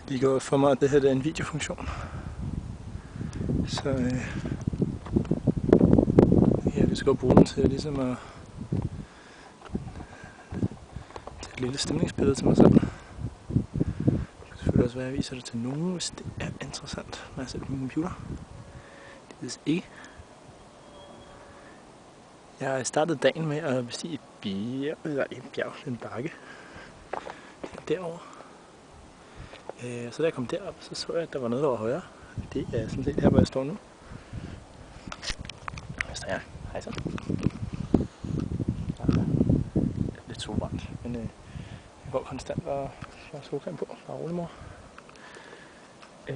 lige gået for mig, at det her er en videofunktion. Så ja, vi skal jo bruge den til ligesom at tage et lille stemningsbillede til mig selv. Det kan selvfølgelig også være, at jeg viser det til nogen, hvis det er interessant, når jeg ser det på min computer. Det vides ikke. Jeg startede dagen med at bestige en bakke derovre. Så da jeg kom derop, så jeg, at der var noget, der var højere. Det er sådan set her, hvor jeg står nu. Her står jeg. Hej så. Lidt solbrændt, men jeg går konstant og har solcreme på. Bare rolig, mor. Der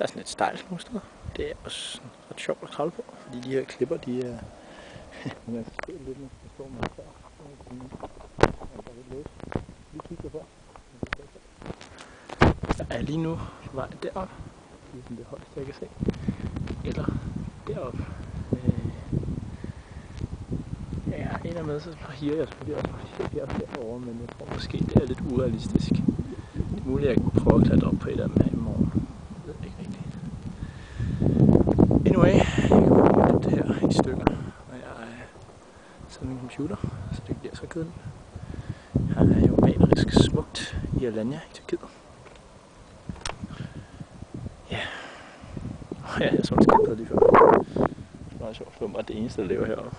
er sådan lidt stejlt nogle steder. Det er også ret sjovt at kravle på, fordi de her klipper, de er... Men jeg skal lidt med at stå med her. Vi kigger på. Jeg er lige nu på vej derop. Det er sådan det højeste, jeg kan se. Eller derop. Ja, en af med, så higer jeg selvfølgelig også herovre, men jeg tror måske, det er lidt urealistisk. Det er muligt, at jeg kan prøve at klatre op på et af dem her i morgen. Jeg ved ikke rigtigt. Anyway, jeg kan bruge det her i stykker, og jeg sidder min computer, så det bliver så kedeligt. Her er jo malerisk smukt i Alanya i Tyrkiet. Ja. Ja, jeg så en skildpadde lige før. Det var sjovt, det var bare det eneste, der lever heroppe.